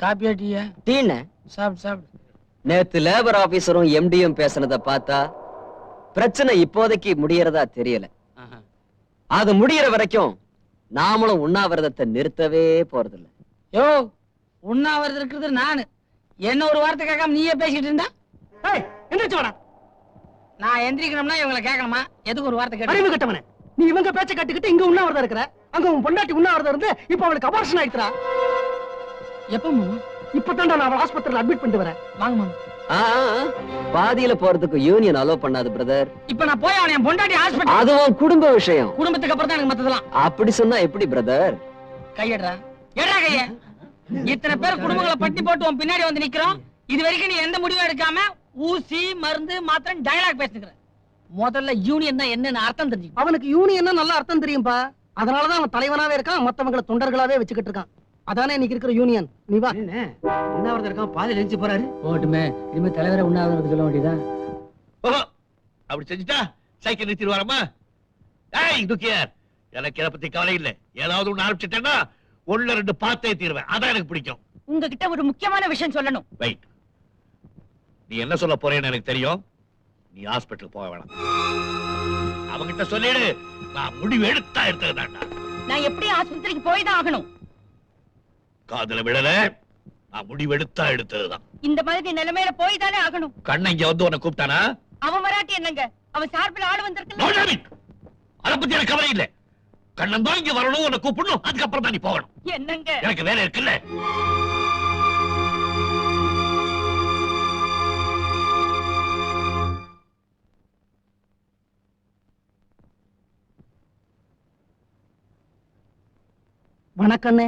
காப்பியா டீயா? டீன்னு சாப்பிடு சாப்பிடு. நேத்து லேபர் ஆபீசரும் எம்டியும் பேசினத பார்த்தா பிரச்சனை இப்போதைக்கு முடியறதா தெரியல. அது முடியற வரைக்கும் நாமளும் உண்ணாவிரதத்தை நிறுத்தவே போறதில்ல. யோ, உண்ணாவிரதம் இருக்கிறது நானு. என்ன ஒரு வார்த்தை கேட்காம நீயே பேசிட்டு இருந்தா எந்திரிச்சு வாடா. நான் எந்திரிக்கணும்னா இவங்களை கேட்கணுமா? எதுக்கு ஒரு வார்த்தை கேட்க? அறிவு கட்டவனே, நீ இவங்க பேச்ச கட்டுக்கிட்டு இங்க உண்ணாவிரதம் இருக்கிற. அங்க உன் பொண்டாட்டி உண்ணாவிரதம் இருந்து இப்ப அவளுக்கு அபார்ஷன் ஆயிடுறா. எப்ப இப்பதான்டா நான் அவளை ஆஸ்பத்திரியில அட்மிட் பண்ணிட்டு வரேன். வாங்க மாமா. பாதியில போறதுக்கு யூனியன் அலோ பண்ணாது பிரதர். இப்ப நான் போய் அவன் பொண்டாட்டி ஹாஸ்பிடல். அதுவும் குடும்ப விஷயம். குடும்பத்துக்கு அப்புறம் தான் எனக்கு மத்ததெல்லாம். அப்படி சொன்னா எப்படி பிரதர்? கையடா எடா கைய. இத்தனை பேர் குடும்பங்களை பட்டி போட்டு உன் பின்னாடி வந்து நிக்கிறோம். இது வரைக்கும் நீ எந்த முடிவும் எடுக்காம ஊசி மருந்து மாத்திரம் டயலாக் பேசுகிற. முதல்ல யூனியன் தான் என்னன்னு அர்த்தம் தெரிஞ்சு. அவனுக்கு யூனியன் நல்லா அர்த்தம் தெரியும்பா. அதனாலதான் அவன் தலைவனாவே இருக்கான், மத்தவங்களை தொண்டர்களாவே வச்சுக்கிட்டு இருக்கான். அதானே இன்னைக்கு இருக்கிற யூனியன். நீ வா. உண்ணாவிரதம் இருக்கான், பாதி எழுச்சி போறாரு. போட்டுமே, இனிமே தலைவரை உண்ணாவிரதம் சொல்ல வேண்டியதா? அப்படி செஞ்சுட்டா சைக்கிள் நிறுத்திடுவாரம்மா. ஏய் துக்கியார், எனக்கு இதை பத்தி கவலை இல்லை. ஏதாவது ஒண்ணு ஆரம்பிச்சுட்டேன்னா ஒண்ணு ரெண்டு பார்த்தே தீருவேன். அதான் எனக்கு பிடிக்கும். உங்ககிட்ட ஒரு முக்கியமான விஷயம் சொல்லணும். ரைட், நீ என்ன சொல்ல போறேன்னு எனக்கு தெரியும். நீ ஹாஸ்பிட்டல் போக வேணாம். அவங்கிட்ட சொல்லிடு, நான் முடிவு எடுத்ததுதான்டா. நான் எப்படி ஆஸ்பத்திரிக்கு போய் தான் ஆகணும். காதல விடல, நான் முடிவு எடுத்ததுதான். இந்த மாதிரி நிலைமையில போய் தானே ஆகணும். கண்ண இங்க வந்து உன்னை கூப்பிட்டானா? அவன் வராட்டி என்னங்க, அவன் சார்பில் ஆள் வந்திருக்கு. அதை பத்தி எனக்கு கவலை இல்லை. கண்ணன் தான் இங்க வரணும், உன்னை கூப்பிடணும், அதுக்கப்புறம் தான் நீ போகணும். என்னங்க, எனக்கு வேலை இருக்குல்ல. வணக்கண்ணே.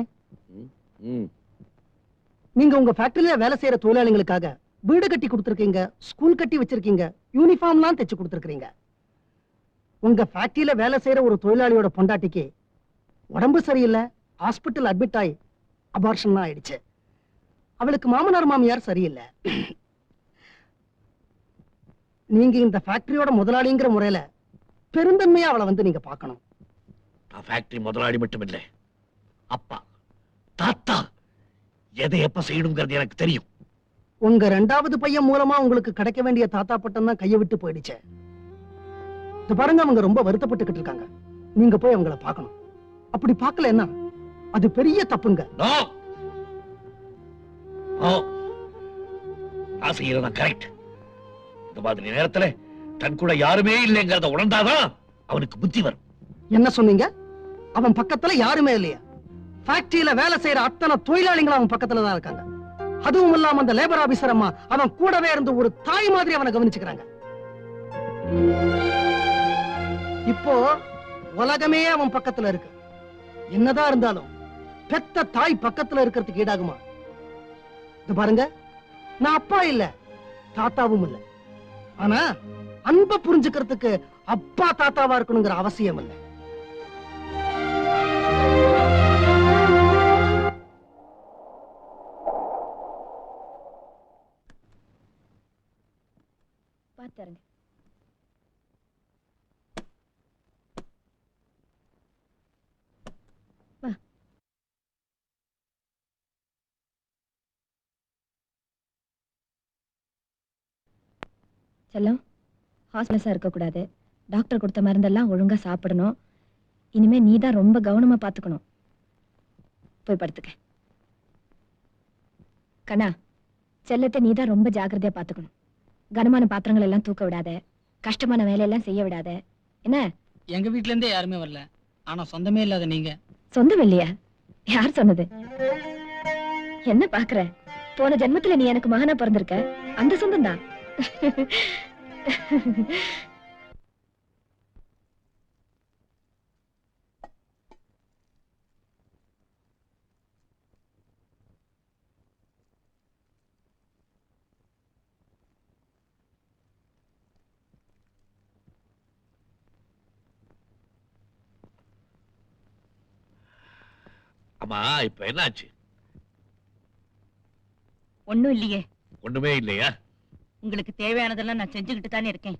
நீங்க உங்க ஃபேக்டரியில வேலை செய்யற தொழிலாளிகளுக்காக வீடு கட்டி கொடுத்திருக்கீங்க, ஸ்கூல் கட்டி வச்சிருக்கீங்க, யூனிஃபார்ம்லாம் தைச்சு கொடுத்திருக்கீங்க. உங்க ஃபேக்டரியில வேலை செய்யற ஒரு தொழிலாளியோட பொண்டாட்டிக்கு உடம்பு சரியில்லை, ஹாஸ்பிட்டல் அட்மிட் ஆகி அபார்ஷன் ஆயிடுச்சு. அவளுக்கு மாமனார் மாமியார் சரியில்லை. நீங்க இந்த ஃபேக்டரியோட முதலாளிங்கிற முறையில பெருந்தன்மையா அவளை வந்து நீங்க பார்க்கணும். நான் ஃபேக்டரி முதலாளி மட்டும் இல்லை, அப்பா தாத்தா. எதை எப்ப செய்யணுங்கிறது எனக்கு தெரியும். உங்க ரெண்டாவது பையன் மூலமா உங்களுக்கு கிடைக்க வேண்டிய தாத்தா பட்டம் தான் கையை விட்டு போயிடுச்சு. பாருங்க, அவங்க ரொம்ப வருத்தப்பட்டுக்கிட்டு இருக்காங்க. நீங்க போய் அவங்கள பார்க்கணும். அப்படி பார்க்கலன்னா அது பெரிய தப்புங்க. நான் செய்யறதான் கரெக்ட். இந்த மாதிரி நேரத்துல தன் கூட யாருமே இல்லைங்கிறத உணர்ந்தாதான் அவனுக்கு புத்தி வரும். என்ன சொன்னீங்க? அவன் பக்கத்துல யாருமே இல்லையா? ஃபேக்டரியில வேலை செய்யற அத்தனை தொழிலாளிகளும் அவன் பக்கத்துல தான் இருக்காங்க. அதுவும் இல்லாம அந்த லேபர் ஆபீசர் அம்மா அவன் கூடவே இருந்து ஒரு தாய் மாதிரி அவனை கவனிச்சுக்கிறாங்க. இப்போ உலகமே அவன் பக்கத்துல இருக்கு. என்னதான் இருந்தாலும் பெத்த தாய் பக்கத்துல இருக்கிறதுக்கு ஈடாகுமா? இது பாருங்க, நான் அப்பா இல்ல, தாத்தாவும் இல்ல. ஆனா அன்பை புரிஞ்சுக்கிறதுக்கு அப்பா தாத்தாவா இருக்கணுங்கிற அவசியம் இல்லை. பாத்துறங்க. செல்லம், ஹாஸ்பிட்டலா இருக்க கூடாது. டாக்டர் கொடுத்த மருந்தெல்லாம் ஒழுங்கா சாப்பிடணும். இனிமே நீ தான் ரொம்ப கவனமா பாத்துக்கணும். போய் படுத்துக்க. கண்ணா, செல்லத்தை நீ தான் ரொம்ப ஜாக்கிரதையா பாத்துக்கணும். கனமான பாத்திரங்கள் எல்லாம் தூக்க விடாத, கஷ்டமான வேலையெல்லாம் செய்ய விடாத. என்ன? எங்க வீட்ல இருந்தே யாருமே வரல. ஆனா சொந்தமே இல்லாத நீங்க. சொந்தம் இல்லையா? யார் சொன்னது? என்ன பாக்குற? போன ஜென்மத்துல நீ எனக்கு மகனா பிறந்திருக்க. அந்த சொந்தம் தான். அம்மா, இப்ப என்னாச்சு? ஒண்ணும் இல்லையே. ஒண்ணுமே இல்லையா? உங்களுக்கு தேவையானதெல்லாம் நான் செஞ்சுக்கிட்டு தானே இருக்கேன்.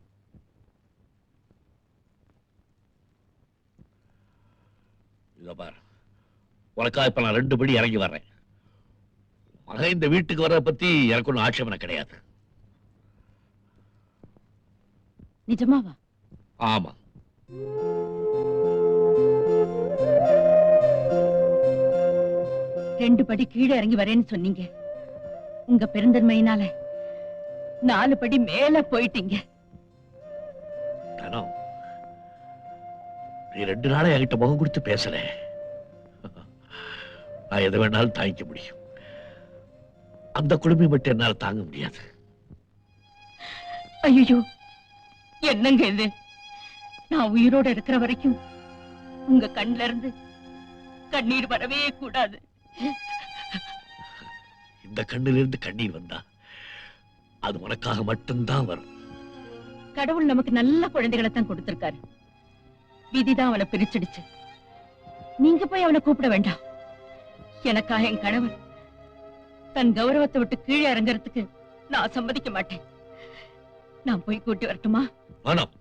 இத பாரு, உனக்கா இப்ப நான் 2 படி இறங்கி வர்றேன். மகன் இந்த வீட்டுக்கு வர்றத பத்தி எனக்கு ஒன்றும் ஆட்சேபனை கிடையாது. நிஜமாவா? ஆமா. ரெண்டு படி கீழே இறங்கி வரேன்னு சொன்னீங்க. உங்க பெருந்தன்மையினால 4 படி மேல போயிட்டீங்க. தனம், நீ 2 நாளா என்கிட்ட முகம் கொடுத்து பேசல. நான் எதை வேணாலும் தாங்கிக்க முடியும். அந்த குடும்பம் மட்டும் என்னால தாங்க முடியாது. ஐயோ, என்னங்க இது? நான் உயிரோட இருக்கிற வரைக்கும் உங்க கண்ல இருந்து கண்ணீர் வரவே கூடாது. இந்த கண்ணில இருந்து கண்ணீர் வந்தா அது உனக்காக மட்டும்தான் வரும். கடவுள் நமக்கு நல்ல குழந்தைகளை தான் கொடுத்திருக்காரு. விதிதான் அவனை பிரிச்சிடுச்சு. நீங்க போய் அவனை கூப்பிட வேண்டாம். எனக்காக என் கணவர் தன் கௌரவத்தை விட்டு கீழே இறங்கறதுக்கு நான் சம்மதிக்க மாட்டேன். நான் போய் கூட்டி வரட்டுமா? வேணாம்,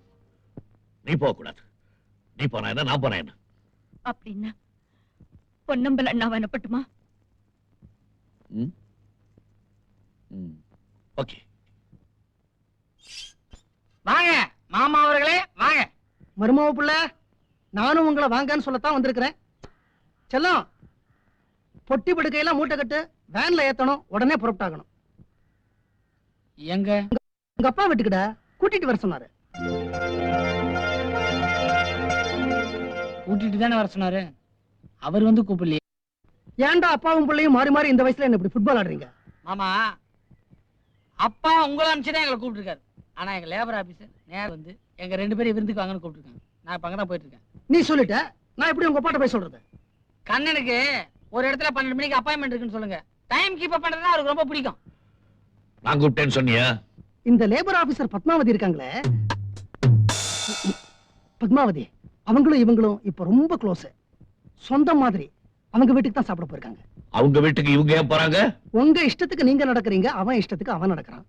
நீ போக கூடாது. நீ போனா என்ன, நான் போனா என்ன? அப்படின்னா பொன்னம்பல் அண்ணாவை அனுப்பட்டுமா? ஓகே. வாங்க மாமா அவர்களே, வாங்க. மருமாவ புள்ள, நானும் உங்களை வாங்கன்னு சொல்லத்தான் வந்திருக்கிறேன். செல்லம், பொட்டி படுக்கையெல்லாம் மூட்டை கட்டு, வேன்ல ஏத்தணும், உடனே புறப்பட்டாகணும். எங்க உங்க அப்பா வீட்டுக்கிட்ட கூட்டிட்டு வர சொன்னாரு. கூட்டிட்டு தானே வர சொன்னாரு, அவர் வந்து கூப்பிடலையே. ஏன்டா அப்பாவும் பிள்ளையும் மாறி மாறி இந்த வயசுல என்ன இப்படி ஃபுட்பால் ஆடுறீங்க? மாமா, அப்பா உங்களை அனுப்பிச்சுதான் எங்களை கூப்பிட்டுருக்காரு. ஆனா எங்க லேபர் ஆபீசர் நேரம் வந்து எங்க 2 பேரும் விருந்துக்கு வாங்கன்னு கூப்பிட்டுருக்காங்க. நான் இப்ப அங்கதான் போயிட்டு இருக்கேன். நீ சொல்லிட்ட, நான் எப்படி உங்க அப்பாட்ட போய் சொல்றது? கண்ணனுக்கு ஒரு இடத்துல 12 மணிக்கு அப்பாயின்மெண்ட் இருக்குன்னு சொல்லுங்க. டைம் கீப் அப் பண்றதுனா அவருக்கு ரொம்ப பிடிக்கும். நான் கூப்பிட்டேன்னு சொன்னியா? இந்த லேபர் ஆபீசர் பத்மாவதி இருக்காங்களே, பத்மாவதி, அவங்களும் இவங்களும் இப்ப ரொம்ப க்ளோஸ். சொந்த மாதிரி. அவங்க வீட்டுக்கு தான் சாப்பிட போயிருக்காங்க. அவங்க வீட்டுக்கு இவங்க ஏன் போறாங்க? உங்க இஷ்டத்துக்கு நீங்க நடக்கிறீங்க, அவன் இஷ்டத்துக்கு அவன் நடக்கிறான்.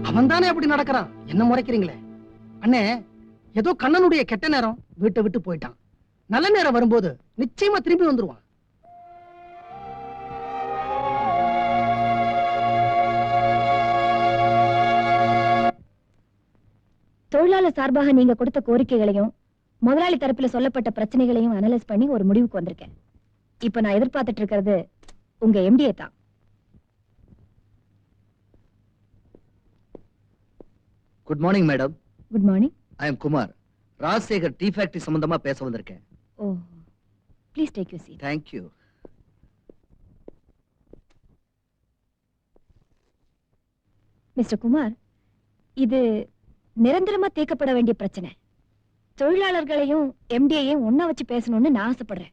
அவன் தானே அப்படி நடக்கிறான், என்ன முறைக்கிறீங்களே? அண்ணே, ஏதோ கண்ணனுடைய கெட்ட நேரம் வீட்டை விட்டு போயிட்டான். நல்ல நேரம் வரும்போது நிச்சயமா திரும்பி வந்துருவான். தொழிலாளர் சார்பாக நீங்க கொடுத்த கோரிக்கைகளையும் முதலாளி தரப்புல சொல்லப்பட்ட பிரச்சனைகளையும் அனலைஸ் பண்ணி ஒரு முடிவுக்கு வந்திருக்கேன். இப்ப நான் எதிர்பார்த்துட்டு இருக்கிறது உங்க எம்டிஏ தான். Good morning madam. Good morning. I am Kumar. Rajasekar tea factory சம்பந்தமா பேச வந்திருக்கேன். ஓ, please take you seat. Thank you. Mister Kumar, இது நிரந்தரமா தீர்க்கப்பட வேண்டிய பிரச்சனை. தொழிலாளர்களையும் எம்டியையும் ஒன்னா வச்சு பேசணும்னு நான் ஆசைப்படுறேன்.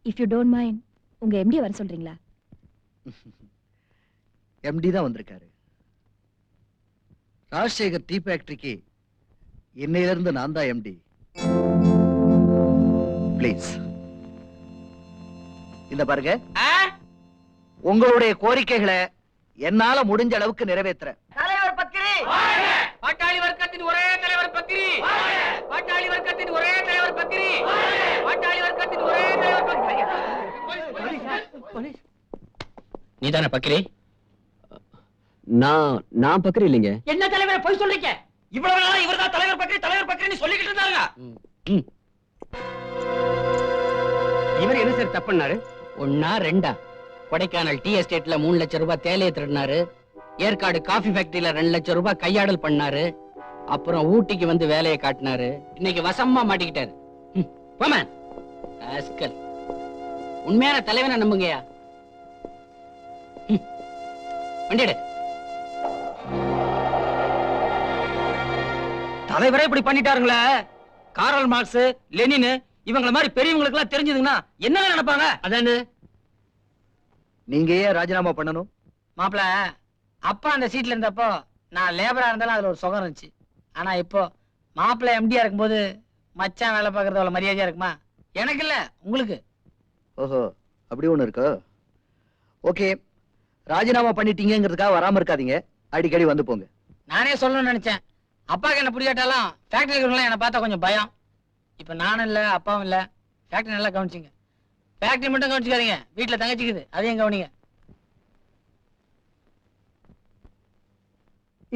இஃப் யூ டோன்ட் மைண்ட், உங்க எம்டி வர சொல்றீங்களா? எம்டி தான் வந்திருக்காரு. ராஜசேகர் டீ ஃபேக்டரிக்கு இன்னையிலிருந்து நான் தான் எம்டி. ப்ளீஸ் இந்த பாருங்க, உங்களுடைய கோரிக்கைகளை என்னால முடிஞ்ச அளவுக்கு நிறைவேற்றுறேன். தலைவர் பத்திரி, பாட்டாளி வர்க்கத்தின் ஒரே தலைவர் பத்திரி, பாட்டாளி வர்க்கத்தின் ஒரே தலைவர் பத்திரி, பாட்டாளி வர்க்கத்தின் ஒரே தலைவர் பத்திரி. நீதானே பக்கிரி? நான் பக்கிரி இல்லைங்க. என்ன தலைவரை போய் சொல்றீங்க? இவ்வளவு நாளா இவர்தான் தலைவர் பத்திரி தலைவர் பத்திரின்னு சொல்லிக்கிட்டு இருந்தாங்க. இவர் என்ன சார் தப்புனாரு? 1 2 கொடைக்கானல் டீ எஸ்டேட்ல 3 லட்சம் ரூபாய் தேலையை திருடினாரு. ஏற்காடு காஃபி ஃபேக்டரியில 2 லட்சம் ரூபாய் கையாடல் பண்ணாரு. அப்புறம் ஊட்டிக்கு வந்து வேலையை காட்டினாரு. இன்னைக்கு வசமா மாட்டிக்கிட்டாரு. உண்மையான தலைவனை நம்புங்கயா. வண்டிடு. தலைவரே இப்படி பண்ணிட்டாருங்களே. காரல் மார்க்ஸ், லெனின் இவங்கள மாதிரி பெரியவங்களுக்கு எல்லாம் தெரிஞ்சதுன்னா என்ன நினைப்பாங்க? அதானே. நீங்க ஏன் ராஜினாமா பண்ணணும்? மாப்பிள, அப்பா அந்த சீட்ல இருந்தப்போ நான் லேபரா இருந்தாலும் அதுல ஒரு சுகம் இருந்துச்சு. ஆனா இப்போ மாப்பிள எம்டியா இருக்கும்போது மச்சான் வேலை பார்க்கறது அவ்வளவு மரியாதையா இருக்குமா? எனக்கு இல்ல, உங்களுக்கு. ஓஹோ, அப்படி ஒண்ணு இருக்கோ? ஓகே, ராஜினாமா பண்ணிட்டீங்கிறதுக்காக வராம இருக்காதீங்க, அடிக்கடி வந்து போங்க. நானே சொல்லணும்னு நினைச்சேன். அப்பாவுக்கு என்ன புரியாட்டாலும் ஃபேக்டரிக்கு என்ன பார்த்தா கொஞ்சம் பயம். இப்ப நானும் இல்ல, அப்பாவும் இல்ல, ஃபேக்டரி நல்லா கவனிச்சிங்க. ஃபேக்டரி மட்டும் கவனிச்சுக்காதீங்க, வீட்டுல தங்கச்சிக்குது, அதையும் கவனிங்க.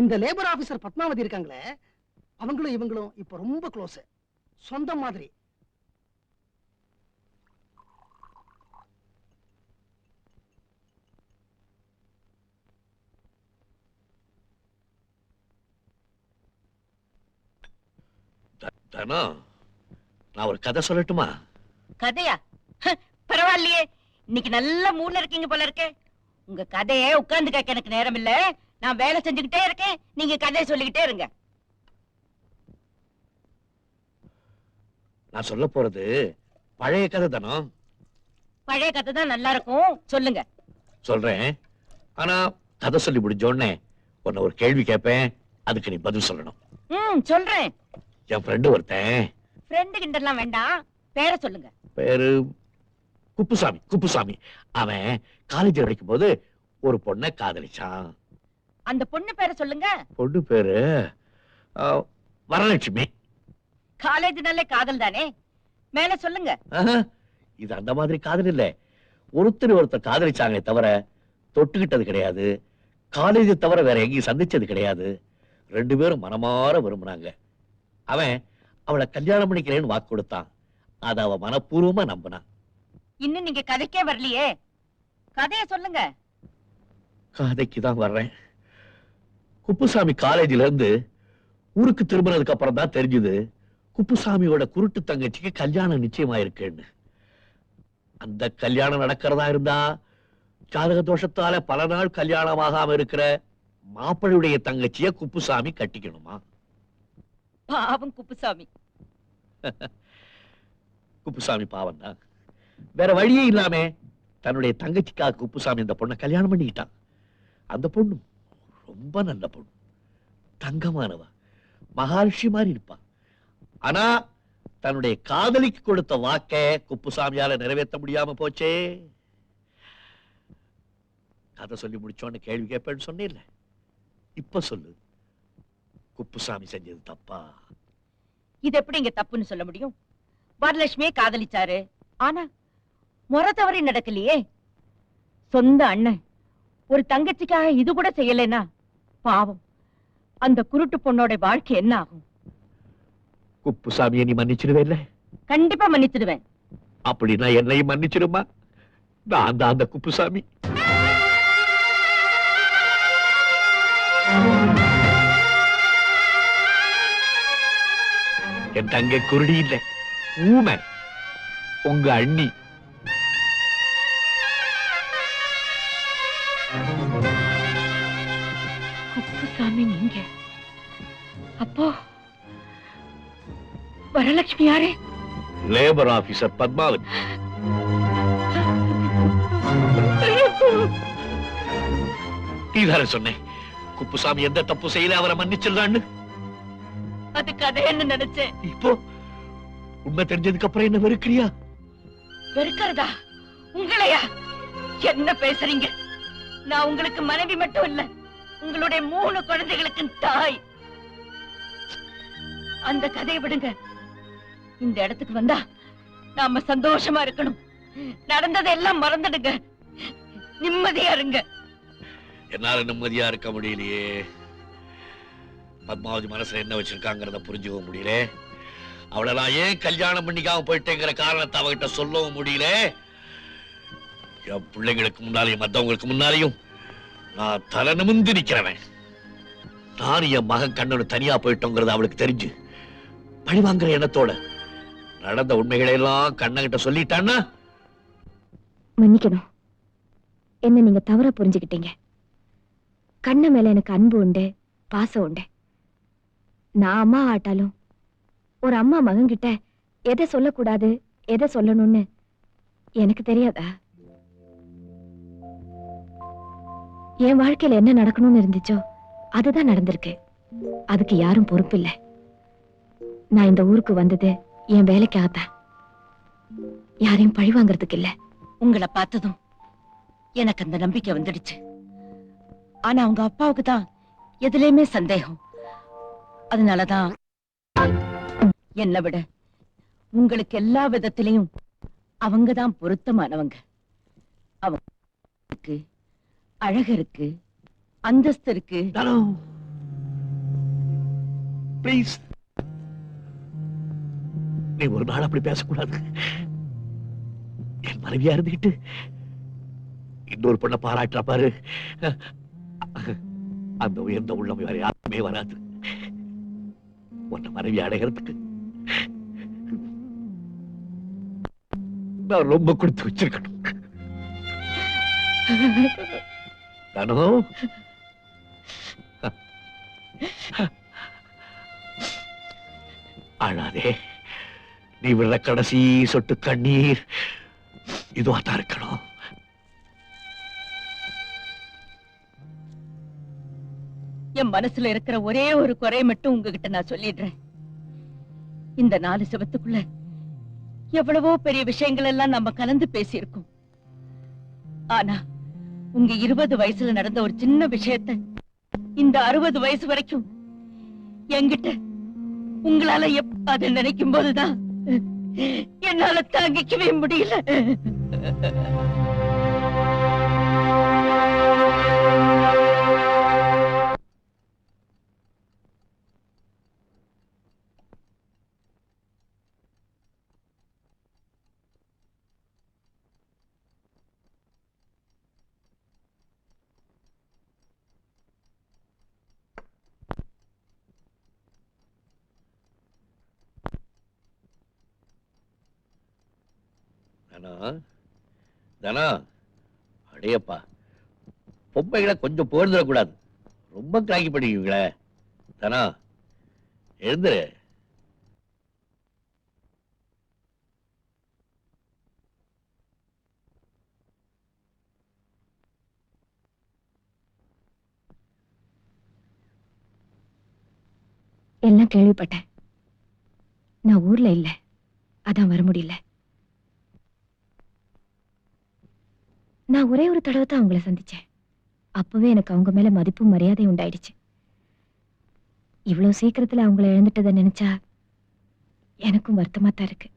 இந்த லேபர் ஆபீசர் பத்மாவதி இருக்காங்களே, அவங்களும் இவங்களும் இப்ப ரொம்ப க்ளோஸ், சொந்தம் மாதிரி. தனோ, நான் ஒரு கதை சொல்லட்டுமா? கதையா? பரவாயில்லையே, இன்னைக்கு நல்ல மூட்ல இருக்கீங்க போல இருக்கே. உங்க கதையை உட்கார்ந்து கேட்க எனக்கு நேரம் இல்ல. நான் வேலை செஞ்சுக்கிட்டே இருக்கேன், நீங்க கதையை சொல்லிக்கிட்டே இருங்க. நான் சொல்ல போறது பழைய கதை தானோ. பழைய கதை தான் நல்லா இருக்கும், சொல்லுங்க. சொல்றேன். ஆனா கதை சொல்லி முடிஞ்சோடனே உன்னை ஒரு கேள்வி கேட்பேன், அதுக்கு நீ பதில் சொல்லணும். சொல்றேன். என் ஃப்ரெண்டு ஒருத்தன். ஃப்ரெண்டு கிண்டலாம் வேண்டாம், பேரை சொல்லுங்க. பேரு குப்புசாமி. குப்புசாமி அவன் காலேஜ் படிக்கும் போது ஒரு பொண்ணை காதலிச்சான். அந்த பொண்ணு பேரை சொல்லுங்க. பொண்ணு பேரு வரலட்சுமி. காலேஜ் நல்ல காதல் தானே, மேல சொல்லுங்க. இது அந்த மாதிரி காதல் இல்ல. ஒருத்தர் காதலிச்சாங்க தவிர தொட்டுக்கிட்டது கிடையாது. காலேஜ் தவிர வேற எங்கேயும் சந்திச்சது கிடையாது. 2 பேரும் மனமாற விரும்பினாங்க. அவன் அவளை கல்யாணம் பண்ணிக்கிறேன்னு வாக்கு கொடுத்தான். அத அவ மனப்பூர்வமா நம்பினான். இன்னும் நீங்க கதைக்கே வரலையே, கதைய சொல்லுங்க. கதைக்கு தான் வர்றேன். குப்புசாமி காலேஜ்ல இருந்து ஊருக்கு திரும்பினதுக்கு அப்புறம் தான் தெரிஞ்சது குப்புசாமியோட குருட்டு தங்கச்சிக்கு கல்யாணம் நிச்சயமாயிருக்குன்னு. அந்த கல்யாணம் நடக்கிறதா இருந்தா ஜாதக தோஷத்தால பல நாள் கல்யாணமாகாம இருக்கிற மாப்பிள்ளையுடைய தங்கச்சிய குப்புசாமி கட்டிக்கணுமா? பாவம் குப்புசாமி. குப்புசாமி பாவம் தான். வேற வழியே இல்லாம தன்னுடைய தங்கச்சிக்காக குப்புசாமி அந்த பொண்ணை கல்யாணம் பண்ணிக்கிட்டான். அந்த பொண்ணு ரொம்ப நல்ல பொண்ணு, தங்கமானவ, மகாலட்சுமி மாதிரி இருப்பா. ஆனா தன்னுடைய காதலிக்கு கொடுத்த வாக்க குப்புசாமியால நிறைவேற்ற முடியாம போச்சே. கதை சொல்லி முடிச்சோன்னு கேள்வி கேட்பேன்னு சொன்னேன்ல, இப்ப சொல்லு, குப்புசாமி செஞ்சது தப்பா? இது எப்படி இங்க தப்புன்னு சொல்ல முடியும்? வரலட்சுமியே காதலிச்சாரு, ஆனா முறை தவறி நடக்கலையே. சொந்த அண்ணன் ஒரு தங்கச்சிக்காக இது கூட செய்யலைன்னா பாவம் அந்த குருட்டு பொண்ணோட வாழ்க்கை என்ன ஆகும்? குப்புசாமியை நீ மன்னிச்சிடுவே இல்ல? கண்டிப்பா மன்னிச்சிடுவேன். அப்படின்னா என்னையும் மன்னிச்சிடுமா? நான் தான் அந்த குப்புசாமி. என் தங்கை குருடி இல்ல, ஊமை, உங்க அண்ணி. குப்புசாமி நீங்க? அப்போ வரலட்சுமி யாரு? Labour officer Padmavathi. நீதானே சொன்னேன் குப்புசாமி எந்த தப்பு செய்யல, அவரை மன்னிச்சிடலான்னு. அது கதைன்னு நினைச்சேன். இப்போ உண்மை தெரிஞ்சதுக்கு அப்புறம் என்ன வெறுக்கிறியா? வெறுக்கிறதா? உங்களையா? என்ன பேசுறீங்க? நான் உங்களுக்கு மனைவி மட்டும் இல்ல, உங்களுடைய 3 குழந்தைகளுக்கு தாய். அந்த கதையை விடுங்க. இந்த இடத்துக்கு வந்தா நாம சந்தோஷமா இருக்கணும். நடந்ததெல்லாம் மறந்துடுங்க, நிம்மதியா இருங்க. என்னால நிம்மதியா இருக்க முடியலையே. பத்மாவதி மனசுல என்ன வச்சிருக்காங்கிறத புரிஞ்சுக்க முடியல. அவளை நான் ஏன் கல்யாணம் பண்ணிக்காம போயிட்டேங்கிற காரணத்தை அவகிட்ட சொல்லவும் முடியல. என் பிள்ளைங்களுக்கு முன்னாலையும் மத்தவங்களுக்கு முன்னாலையும் நான் தலை நிமிர்ந்து நிக்கிறவன். நான் என் மகன் கண்ணனு தனியா போயிட்டோங்கிறது அவளுக்கு தெரிஞ்சு பழிவாங்குற எண்ணத்தோட நடந்த உண்மைகளை எல்லாம் கண்ணகிட்ட சொல்லிட்டான்னா? மன்னிக்கணும், என்ன நீங்க தவறா புரிஞ்சுக்கிட்டீங்க. கண்ண மேல எனக்கு அன்பு உண்டு, பாசம் உண்டு. நான் அம்மா ஆட்டாலும் ஒரு அம்மா மகன்கிட்ட எதை சொல்லக்கூடாது எதை சொல்லணும்னு எனக்கு தெரியாதா? என் வாழ்க்கையில என்ன நடக்கணும்னு இருந்துச்சோ அதுதான் நடந்திருக்கு. அதுக்கு யாரும் பொறுப்பு இல்லை. நான் இந்த ஊருக்கு வந்தது என் வேலைக்காகத்தான், யாரையும் பழி வாங்கறதுக்கு இல்ல. உங்களை பார்த்ததும் எனக்கு அந்த நம்பிக்கை வந்துடுச்சு. ஆனா உங்க அப்பாவுக்கு தான் எதுலயுமே சந்தேகம். அதனாலதான் என்னை விட உங்களுக்கு எல்லா விதத்திலையும் அவங்கதான் பொருத்தமானவங்க. அவங்க அழகு இருக்கு, அந்தஸ்து இருக்கு. ப்ளீஸ், நீ ஒரு நாள் அப்படி பேசக்கூடாது. என் மனைவியா இருந்துகிட்டு இன்னொரு பொண்ணை பாராட்டுற பாரு, அந்த உயர்ந்த உள்ளம் வேற யாருமே வராது. உன்னை மனைவி அடைகிறதுக்கு நான் ரொம்ப கொடுத்து வச்சிருக்கணும். தானோ அழாதே. நீ விடுற கடைசி சொட்டு கண்ணீர் இதுவாத்தான் இருக்கணும். என் மனசுல இருக்கிற ஒரே ஒரு குறைய மட்டும் உங்ககிட்ட நான் சொல்லிடுறேன். இந்த 4 செவத்துக்குள்ள எவ்வளவோ பெரிய விஷயங்கள் எல்லாம் நம்ம கலந்து பேசியிருக்கோம். ஆனா உங்க 20 வயசுல நடந்த ஒரு சின்ன விஷயத்த இந்த 60 வயசு வரைக்கும் என்கிட்ட உங்களால அதை நினைக்கும் போதுதான் என்னால தாங்கிக்கவே முடியல. தானா, அடையப்பா, பொம்மைகளை கொஞ்சம் போர்ந்துடக்கூடாது. ரொம்ப கிராக்கி பண்ணிக்குவீங்களே. தானா, எழுந்துரு. எல்லாம் கேள்விப்பட்டேன். நான் ஊர்ல இல்ல, அதான் வர முடியல. நான் ஒரே ஒரு தடவை தான் அவங்கள சந்திச்சேன். அப்பவே எனக்கு அவங்க மேல மதிப்பும் மரியாதையும் உண்டாயிடுச்சு. இவ்வளவு சீக்கிரத்துல அவங்கள இழந்துட்டதை நினைச்சா எனக்கும் வருத்தமா தான் இருக்கு.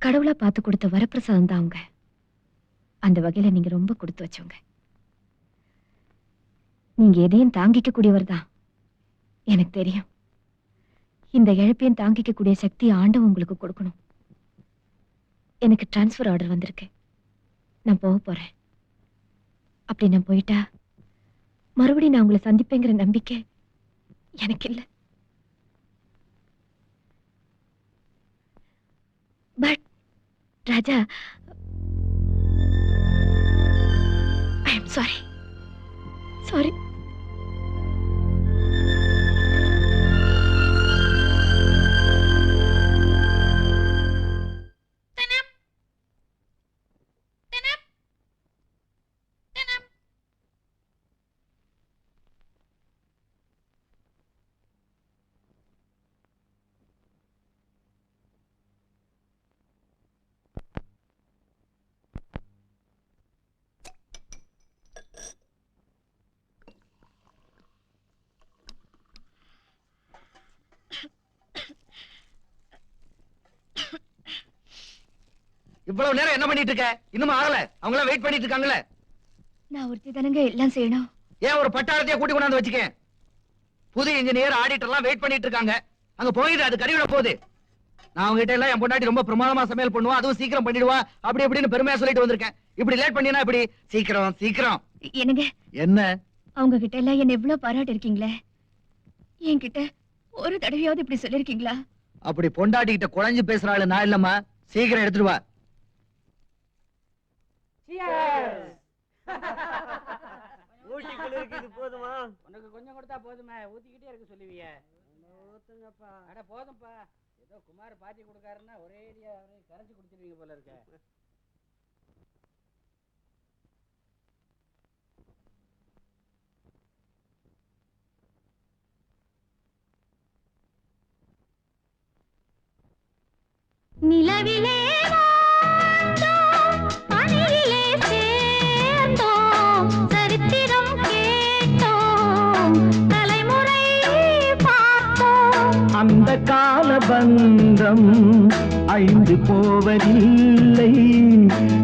கடவுளா பார்த்து கொடுத்த வரப்பிரசாதம் தான் அவங்க. அந்த வகையில நீங்க ரொம்ப கொடுத்து வச்சவங்க. நீங்க எதையும் தாங்கிக்க கூடியவர் தான், எனக்கு தெரியும். இந்த இழப்பையும் தாங்கிக்க கூடிய சக்தி ஆண்டவன் உங்களுக்கு கொடுக்கணும். எனக்கு டிரான்ஸ்ஃபர் ஆர்டர் வந்திருக்கு. நான் போக போறேன். அப்படி நான் போயிட்டா மறுபடியும் நான் உங்களை சந்திப்பேங்கிற நம்பிக்கை எனக்கு இல்லை. But Raja, I am sorry. இவ்வளவு நேரம் என்ன பண்ணிட்டு இருக்க? இன்னும் ஆகல? அவங்க எல்லாம் வெயிட் பண்ணிட்டு இருக்காங்களே. நான் ஒருத்தி தானங்க எல்லாம் செய்யணும். ஏன் ஒரு பட்டாளத்தையே கூட்டி கொண்டாந்து வச்சுக்க. புது இன்ஜினியர் ஆடிட்டர் எல்லாம் வெயிட் பண்ணிட்டு இருக்காங்க. அங்க போயிடு, அது கறிவிட போகுது. நான் அவங்க கிட்ட எல்லாம் என் பொண்டாட்டி ரொம்ப பிரமாதமா சமையல் பண்ணுவா, அதுவும் சீக்கிரம் பண்ணிடுவா, அப்படி இப்படின்னு பெருமையா சொல்லிட்டு வந்திருக்கேன். இப்படி லேட் பண்ணினா இப்படி? சீக்கிரம். என்னங்க என்ன? அவங்க கிட்ட எல்லாம் என்ன எவ்வளவு பாராட்டி இருக்கீங்களே, என்கிட்ட ஒரு தடவையாவது இப்படி சொல்லிருக்கீங்களா? அப்படி பொண்டாட்டி கிட்ட குழஞ்சு பேசுற ஆளு நான் இல்லம்மா. சீக்கிரம் எடுத்துட்டு வா. போதுமா? உனக்கு கொஞ்சம் கொடுத்தா போதுமே, ஊத்திக்கிட்டே இருக்க சொல்லுவிய. ஊத்துங்கப்பா. அட போதும்பா. ஏதோ குமார் பாத்தி கொடுக்காருன்னா ஒரே கரைச்சு குடிச்சிருவீங்க போல இருக்க. நிலவிலே வாழ்ந்தோம், பனியிலே சேர்ந்தோம், சரித்திரம் கேட்டோம், தலைமுறை பார்த்தோம். அந்த கால பந்தம் அழிந்து போவதில்லை.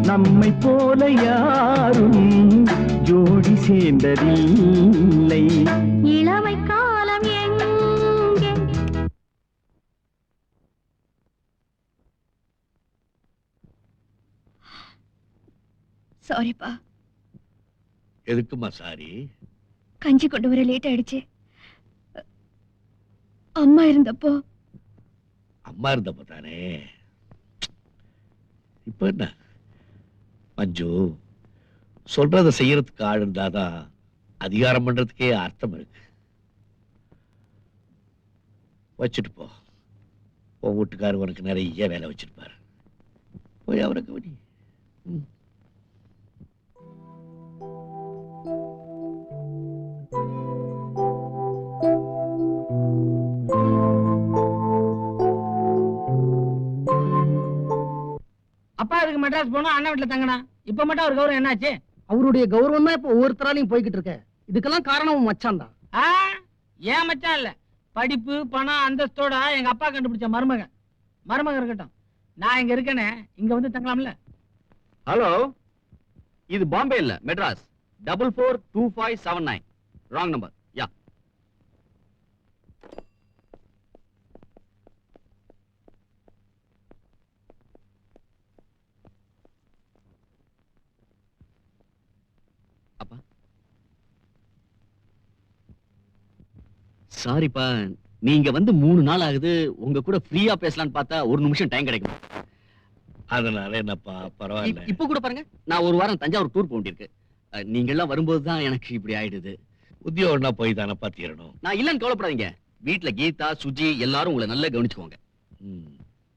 நம்மை போல யாரும் ஜோடி சேர்ந்ததில்லை. இளமை காலம் எங்கே? சாரிப்பா, எதுக்குமா சாரி? கஞ்சி கொண்டு வர லேட் ஆயிடுச்சு. அம்மா இருந்தப்போ அம்மா இருந்தப்ப தானே. இப்ப என்ன மஞ்சு, சொல்றத செய்யறதுக்கு ஆள் இருந்தாதான் அதிகாரம் பண்றதுக்கே அர்த்தம் இருக்கு. வச்சுட்டு போ. உன் வீட்டுக்காரர் உனக்கு நிறைய வேலை வச்சிருப்பாரு. போய் அவரை கவனி. அப்பா அதுக்கு மெட்ராஸ் போனா அண்ணன் வீட்டுல தங்கினா. இப்ப மட்டும் அவர் கௌரவம் என்னாச்சு? அவருடைய கௌரவம் தான் இப்ப ஒவ்வொருத்தராலையும் போய்கிட்டு இருக்க. இதுக்கெல்லாம் காரணம் மச்சான் தான். ஆ, ஏன் மச்சான் இல்ல, படிப்பு பணம் அந்தஸ்தோட எங்க அப்பா கண்டுபிடிச்ச மருமகன். மருமகன் இருக்கட்டும், நான் இங்க இருக்கேனே, இங்க வந்து தங்கலாம்ல. ஹலோ, இது பாம்பே இல்ல, மெட்ராஸ். 442579. Wrong number. யா. அப்பா சாரிப்பா, நீங்க வந்து 3 நாள் ஆகுது. உங்க கூட ஃப்ரீயா பேசலாம்னு பார்த்தா 1 நிமிஷம் டைம் கிடைக்கும். அதனால என்னப்பா, பரவாயில்ல. இப்ப கூட பாருங்க, நான் 1 வாரம் தஞ்சாவூர் டூர் போக வேண்டியிருக்கு. நீங்க எல்லாம் வரும்போது தான் எனக்கு இப்படி ஆயிடுது. உத்தியோகம்னா போய் தானப்பா தீரணும். நான் இல்லன்னு கவலைப்படாதீங்க. வீட்டுல கீதா, சுஜி எல்லாரும் உங்களை நல்லா கவனிச்சுக்கோங்க.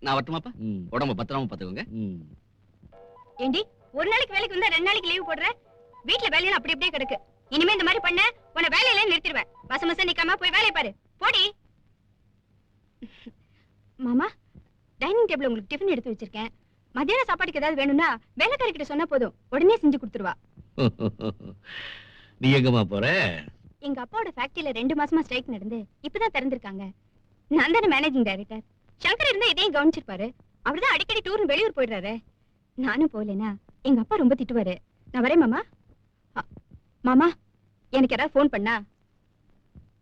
நான் வரட்டுமாப்பா? உடம்ப பத்திரமா பாத்துக்கோங்க. ஏண்டி, ஒரு நாளைக்கு வேலைக்கு வந்தா 2 நாளைக்கு லீவ் போடுற? வீட்ல வேலையெல்லாம் அப்படி அப்படியே கிடக்கு. இனிமே இந்த மாதிரி பண்ண உன்னை வேலையில நிறுத்திடுவேன். மசமச நிக்காம போய் வேலையை பாரு. போடி. மாமா, டைனிங் டேபிள் உங்களுக்கு டிஃபன் எடுத்து வச்சிருக்கேன். மத்தியான சாப்பாட்டுக்கு ஏதாவது வேணும்னா வேலைக்காரி கிட்ட சொன்னா போதும், உடனே செஞ்சு கொடுத்துருவா. நீ எங்கம்மா போற? எங்க அப்பாவோட ஃபேக்டரியில 2 மாசமா ஸ்ட்ரைக் நடந்து இப்பதான் திறந்திருக்காங்க. நான் தானே மேனேஜிங் டைரக்டர். சங்கர் இருந்தா இதையும் கவனிச்சிருப்பாரு. அவர்தான் அடிக்கடி டூர்னு வெளியூர் போயிடுறாரு. நானும் போகலனா எங்க அப்பா ரொம்ப திட்டுவாரு. நான் வரேன் மாமா. மாமா, எனக்கு யாராவது ஃபோன் பண்ணா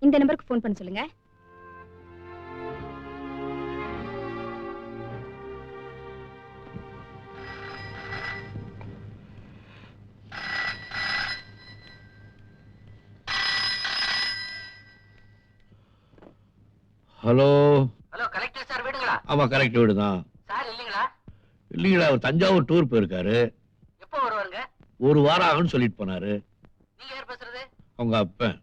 இந்த நம்பருக்கு ஃபோன் பண்ண சொல்லுங்க. ஹலோ. ஹலோ, கலெக்டர் சார் வீடுங்களா? ஆமா, கரெக்ட் வீடுதான். சார் இல்லீங்களா? இல்லீங்களா, அவர் தஞ்சாவூர் டூர் போயிருக்காரு. எப்போ வருவாருங்க? 1 வாரம் ஆகும்னு சொல்லிட்டு போனாரு. நீங்க யார் பேசுறது? அவங்க அப்பன்.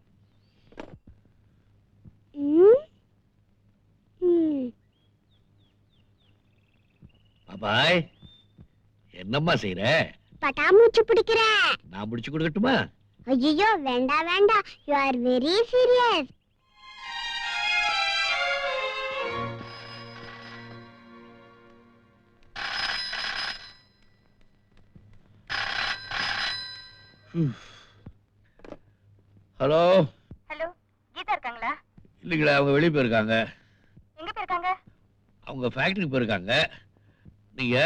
பாபாய், என்னம்மா செய்யற? பட்டாமூச்சு பிடிக்கிறேன். நான் முடிச்சு கொடுக்கட்டுமா? ஐயோ, வேண்டாம் வேண்டாம். You are very serious. Hello. Hello, Geetha இருக்காங்களா? இல்லைங்களா, அவங்க வெளியே போயிருக்காங்க. எங்க போயிருக்காங்க? அவங்க ஃபேக்டரிக்கு போயிருக்காங்க. நீங்க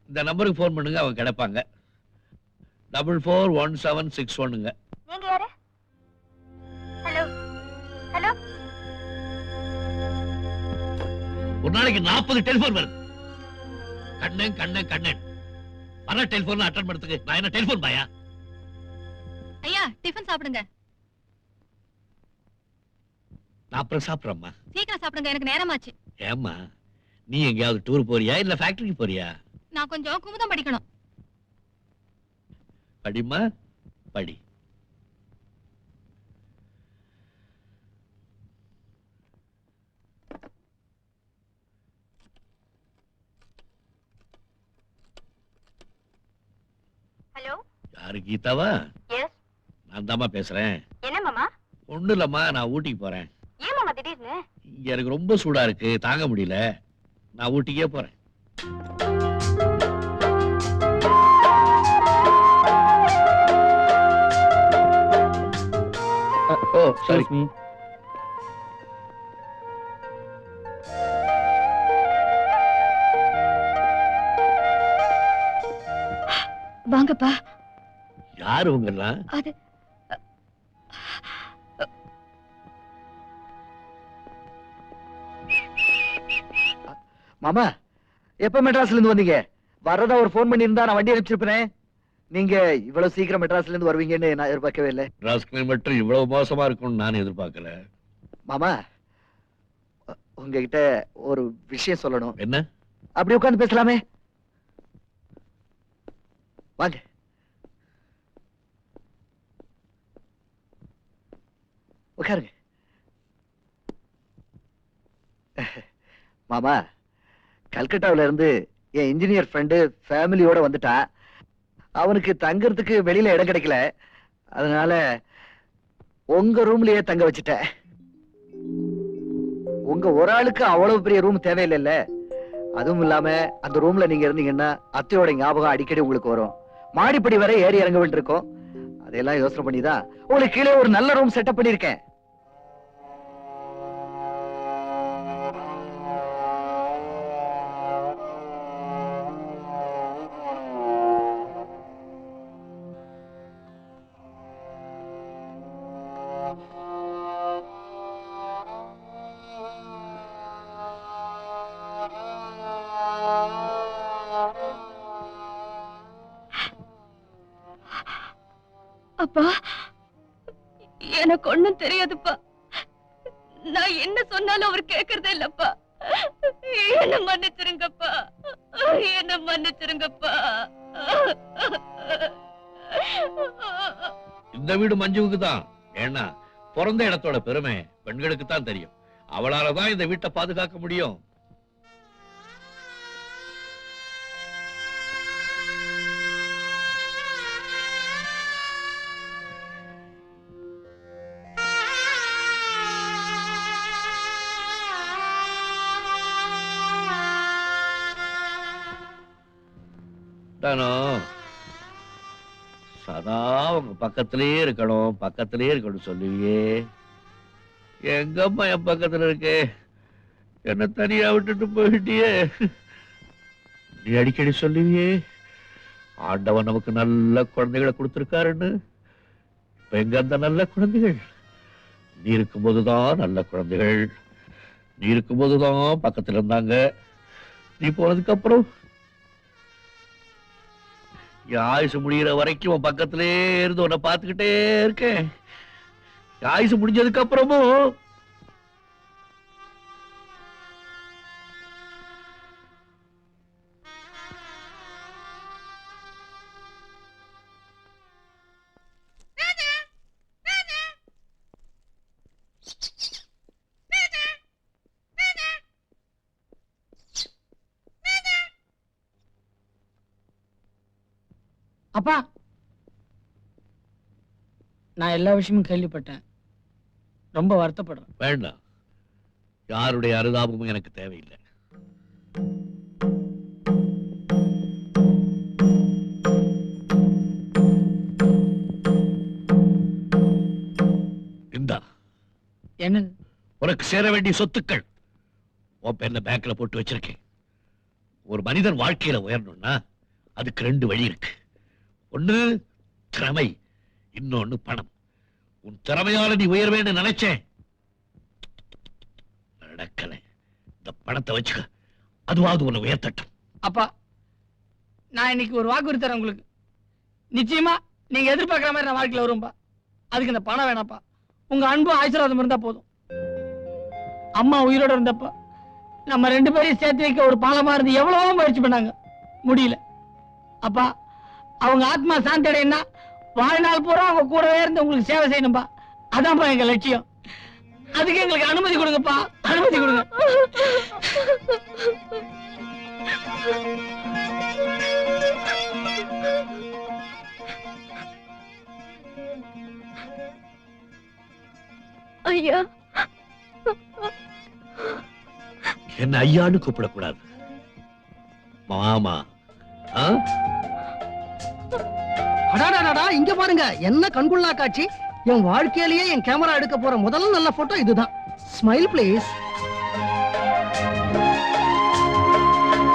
இந்த நம்பருக்கு ஃபோன் பண்ணுங்க, அவங்க கிடைப்பாங்க. 441761. நீங்க யாரு? Hello hello. ஒரு நாளைக்கு 40 டெலிபோன் வருது. கண்ணன் கண்ணன் கண்ணன். பல டெலிபோன் அட்டன் பண்றதுக்கு நான் என்ன டெலிபோன் பாயா? ஐயா, டிஃபன் சாப்பிடுங்க. நான் அப்புறம் சாப்பிடுறேம்மா. சீக்கிரம் சாப்பிடுங்க, எனக்கு நேரமாச்சு. ஏம்மா, நீ எங்கேயாவது டூர் போறியா இல்ல ஃபேக்டரிக்கு போறியா? நான் கொஞ்சம் குமுதம் படிக்கணும். படிமா, படி. ஹலோ. யாரு, கீதாவா? எஸ். நான் தாம்மா பேசுறேன். என்ன மாமா? ஒண்ணும் இல்லம்மா, நான் ஊட்டிக்கு போறேன். ஏன் மாமா திடீர்னு? இங்க எனக்கு ரொம்ப சூடா இருக்கு, தாங்க முடியல. நான் ஊட்டிக்கே போறேன். ஓ, சாரி. வாங்கப்பா. யாரு உங்கெல்லாம்? அது மாமா, எப்ப மெட்ராஸ்ல இருந்து வந்தீங்க? வரதா ஒரு போன் பண்ணி இருந்தா நான் வண்டி அனுப்பிச்சிருப்பேன். நீங்க இவ்வளவு சீக்கிரம் மெட்ராஸ்ல இருந்து வருவீங்கன்னு நான் எதிர்பார்க்கவே இல்லை. மெட்ராஸ் கிளைமேட் இவ்வளவு மோசமா இருக்கும்னு நான் எதிர்பார்க்கல. மாமா, உங்ககிட்ட ஒரு விஷயம் சொல்லணும். என்ன? அப்படி உட்கார்ந்து பேசலாமே? வாங்க. உட்காருங்க. மாமா, கல்கட்டாவில இருந்து என் இன்ஜினியர் ஃப்ரெண்டு ஃபேமிலியோட வந்துட்டா. அவனுக்கு தங்கறதுக்கு வெளியில இடம் கிடைக்கல. அதனால உங்க ரூம்லயே தங்க வச்சுட்டேன். உங்க ஒரு ஆளுக்கு அவ்வளவு பெரிய ரூம் தேவையில்லைல்ல. அதுவும் இல்லாம அந்த ரூம்ல நீங்க இருந்தீங்கன்னா அத்தையோட ஞாபகம் அடிக்கடி உங்களுக்கு வரும். மாடிப்படி வரை ஏறி இறங்க வேண்டியிருக்கும். அதையெல்லாம் யோசனை பண்ணிதான் உங்களுக்கு கீழே ஒரு நல்ல ரூம் செட்டப் பண்ணிருக்கேன். அப்பா, எனக்கு ஒண்ணும் தெரியாதுப்பா. நான் என்ன சொன்னாலும் அவர் கேக்குறதே இல்லப்பா. என்ன மன்னிச்சிருங்கப்பா, என்ன மன்னிச்சிருங்கப்பா. இந்த வீடு மஞ்சுவுக்கு தான். ஏன்னா பிறந்த இடத்தோட பெருமை பெண்களுக்கு தான் தெரியும். அவளாலதான் இந்த வீட்டை பாதுகாக்க முடியும். சதா உங்க பக்கத்திலேயே இருக்கணும் சொல்லுவியே. எங்கம்மா என் பக்கத்துல இருக்கே? என்ன தனியா விட்டுட்டு போயிட்டியே. நீ அடிக்கடி சொல்லுவியே ஆண்டவன் நமக்கு நல்ல குழந்தைகளை கொடுத்திருக்காருன்னு. இப்ப எங்க அந்த நல்ல குழந்தைகள்? நீ இருக்கும்போதுதான் நல்ல குழந்தைகள். நீ இருக்கும்போதுதான் பக்கத்துல இருந்தாங்க. நீ போனதுக்கு அப்புறம் ஆயுசு முடிகிற வரைக்கும் உன் பக்கத்திலே இருந்து உன்னை பார்த்துக்கிட்டே இருக்கேன். ஆயுசு முடிஞ்சதுக்கு அப்புறமும் அப்பா, நான் எல்லா விஷயமும் கேள்விப்பட்டேன். ரொம்ப வருத்தப்படுறேன். வேண்டாம், யாருடைய அனுதாபமும் எனக்கு தேவையில்லை. இந்தா என்னது? உனக்கு சேர வேண்டிய சொத்துக்கள் உன் பேர்ல பேங்க்ல போட்டு வச்சிருக்கேன். ஒரு மனிதன் வாழ்க்கையில உயரணும்னா அதுக்கு 2 வழி இருக்கு. ஒண்ணு திறமை, இன்னொன்னு பணம். உன் திறமையால நீ உயர்வேன்னு நினைச்சேன், நடக்கல. இந்த பணத்தை வச்சுக்க, அதுவாவது உன்னை உயர்த்தட்டும். அப்பா, நான் இன்னைக்கு ஒரு வாக்குறுதி தரேன் உங்களுக்கு. நிச்சயமா நீங்க எதிர்பார்க்கிற மாதிரி நான் வாழ்க்கையில வரும்பா. அதுக்கு இந்த பணம் வேணாப்பா. உங்க அன்பும் ஆசீர்வாதம் இருந்தா போதும். அம்மா உயிரோட இருந்தப்ப நம்ம 2 பேரையும் சேர்த்து வைக்க ஒரு பாலமா இருந்து எவ்வளவோ முயற்சி பண்ணாங்க, முடியல. அப்பா, அவங்க ஆத்மா சாந்தி அடையனா வாழ்நாள் பூரா அவங்க கூடவே இருந்து உங்களுக்கு சேவை செய்யணும்பா. அதான்ப்பா எங்க லட்சியம். அதுக்கு எங்களுக்கு அனுமதி கொடுங்கப்பா, அனுமதி கொடுங்க. ஐயா, என்ன ஐயான்னு கூப்பிடக்கூடாது, மாமா. அடாடாடா, இங்க பாருங்க, என்ன கண்கொள்ளா காட்சி. என் வாழ்க்கையிலேயே என் கேமரா எடுக்க போற முதல் நல்ல போட்டோ இதுதான். Smile please.